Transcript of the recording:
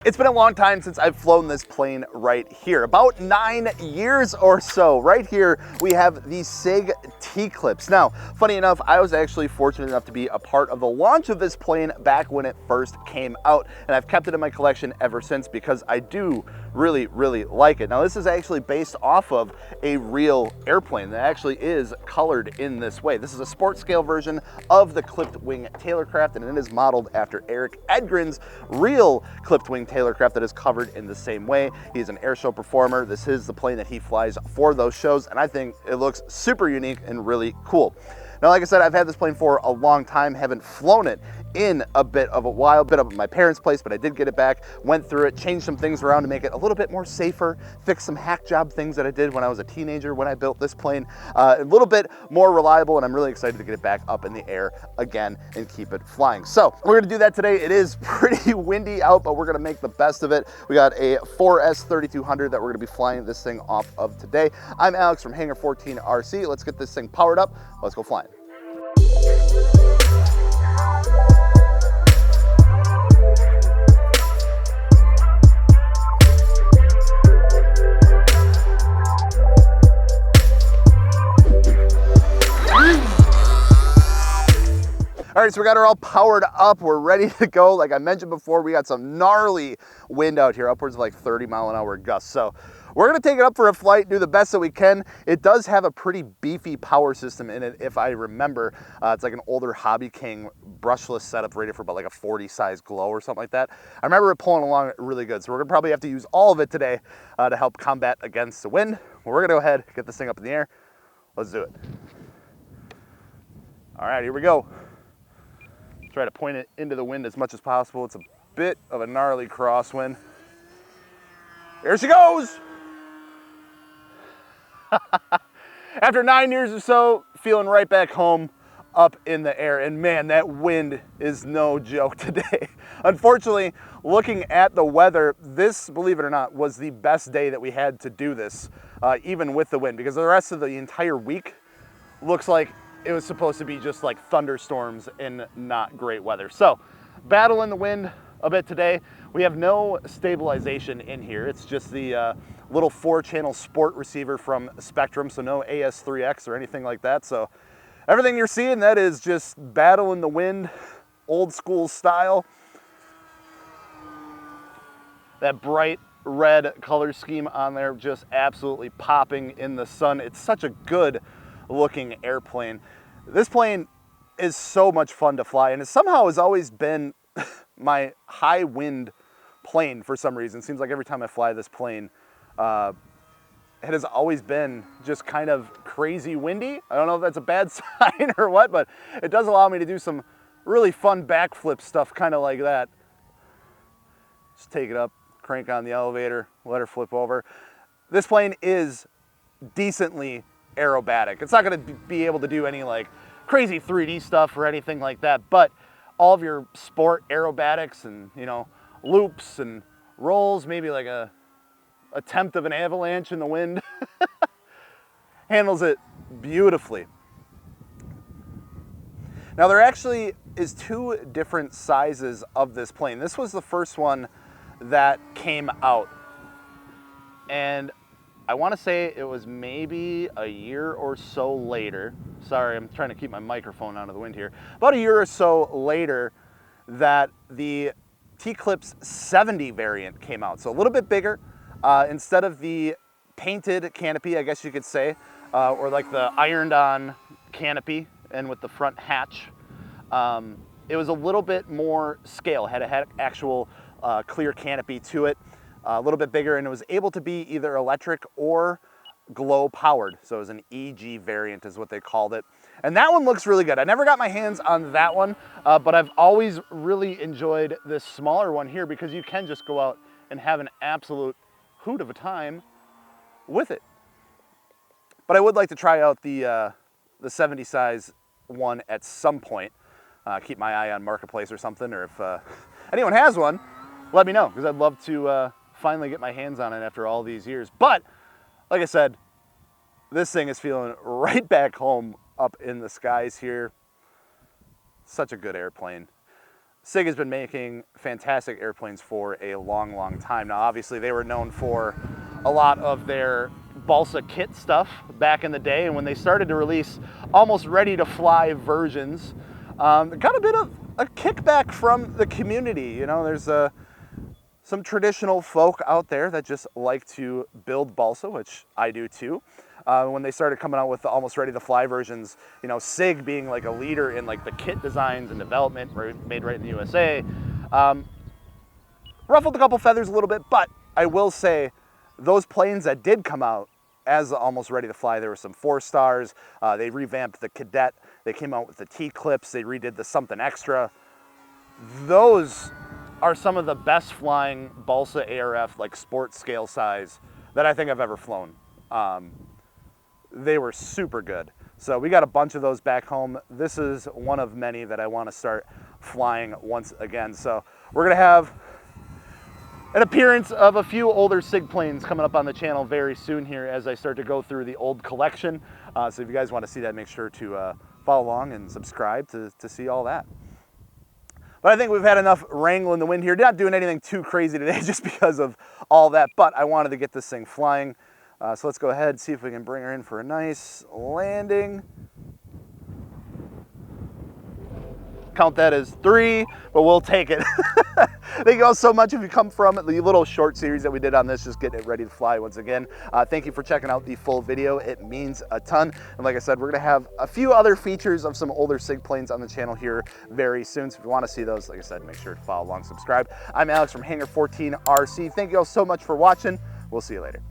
It's been a long time since I've flown this plane right here, about 9 years or so. Right here, we have the SIG T-Clips. Now, funny enough, I was actually fortunate enough to be a part of the launch of this plane back when it first came out, and I've kept it in my collection ever since because I do really like it. Now, this is actually based off of a real airplane that actually is colored in this way. This is a sports scale version of the clipped wing tailorcraft, and it is modeled after Eric Edgren's real clipped wing tailorcraft that is covered in the same way. He's an air show performer. This is the plane that he flies for those shows, and I think it looks super unique and really cool. Now, like I said, I've had this plane for a long time, haven't flown it in a bit of a while, bit of my parents' place, but I did get it back, went through it, changed some things around to make it a little bit more safer, fixed some hack job things that I did when I was a teenager when I built this plane, a little bit more reliable, and I'm really excited to get it back up in the air again and keep it flying. So we're gonna do that today. It is pretty windy out, but we're gonna make the best of it. We got a 4S 3200 that we're gonna be flying this thing off of today. I'm Alex from Hangar 14 RC. Let's get this thing powered up. Let's go flying. All right, so we got her all powered up. We're ready to go. Like I mentioned before, we got some gnarly wind out here, upwards of like 30-mile-an-hour gusts. So we're gonna take it up for a flight, do the best that we can. It does have a pretty beefy power system in it, if I remember. It's like an older Hobby King brushless setup rated for about like a 40 size glow or something like that. I remember it pulling along really good. So we're gonna probably have to use all of it today to help combat against the wind. We're gonna go ahead, get this thing up in the air. Let's do it. All right, here we go. Try to point it into the wind as much as possible. It's a bit of a gnarly crosswind. There she goes. After 9 years or so, feeling right back home up in the air. And man, that wind is no joke today. Unfortunately, looking at the weather, this, believe it or not, was the best day that we had to do this, even with the wind, because the rest of the entire week looks like it was supposed to be just like thunderstorms and not great weather. So, battling the wind a bit today. We have no stabilization in here. It's just the little 4-channel sport receiver from Spectrum, so no AS3X or anything like that. So, everything you're seeing, that is just battling the wind, old school style. That bright red color scheme on there, just absolutely popping in the sun. It's such a good looking airplane. This plane is so much fun to fly, and it somehow has always been my high wind plane for some reason. It seems like every time I fly this plane, it has always been just kind of crazy windy. I don't know if that's a bad sign or what, but it does allow me to do some really fun backflip stuff, kind of like that. Just take it up, crank on the elevator, let her flip over. This plane is decently aerobatic. It's not going to be able to do any like crazy 3D stuff or anything like that, but all of your sport aerobatics and, you know, loops and rolls, maybe like a attempt of an avalanche in the wind, handles it beautifully. Now, there actually is 2 different sizes of this plane. This was the first one that came out, and I want to say it was maybe a year or so later. Sorry, I'm trying to keep my microphone out of the wind here. About a year or so later that the T-Clips 70 variant came out. So a little bit bigger. Instead of the painted canopy, I guess you could say, or like the ironed on canopy and with the front hatch, it was a little bit more scale. It had an actual clear canopy to it. A little bit bigger, and it was able to be either electric or glow powered. So it was an EG variant is what they called it. And that one looks really good. I never got my hands on that one, but I've always really enjoyed this smaller one here because you can just go out and have an absolute hoot of a time with it. But I would like to try out the 70 size one at some point. Keep my eye on Marketplace or something, or if anyone has one, let me know, because I'd love to finally get my hands on it after all these years. But like I said, this thing is feeling right back home up in the skies here. Such a good airplane. SIG has been making fantastic airplanes for a long, long time. Now, obviously, they were known for a lot of their balsa kit stuff back in the day, and when they started to release almost ready-to-fly versions, got a bit of a kickback from the community. You know, there's some traditional folk out there that just like to build balsa, which I do too. When they started coming out with the almost ready-to-fly versions, you know, SIG being like a leader in like the kit designs and development made right in the USA, ruffled a couple feathers a little bit, but I will say those planes that did come out as the almost ready-to-fly, there were some 4-stars, they revamped the Cadet, they came out with the T-Clips, they redid the something extra. Those are some of the best flying balsa ARF, like sport scale size, that I think I've ever flown. They were super good. So we got a bunch of those back home. This is one of many that I want to start flying once again. So we're gonna have an appearance of a few older SIG planes coming up on the channel very soon here as I start to go through the old collection. So if you guys want to see that, make sure to follow along and subscribe to see all that. But I think we've had enough wrangle in the wind here. Not doing anything too crazy today just because of all that, but I wanted to get this thing flying. So let's go ahead and see if we can bring her in for a nice landing. Count that as 3, but we'll take it. Thank you all so much if you come from the little short series that we did on this, just getting it ready to fly once again. Thank you for checking out the full video. It means a ton. And like I said, we're gonna have a few other features of some older SIG planes on the channel here very soon. So if you wanna see those, like I said, make sure to follow along, subscribe. I'm Alex from Hangar 14 RC. Thank you all so much for watching. We'll see you later.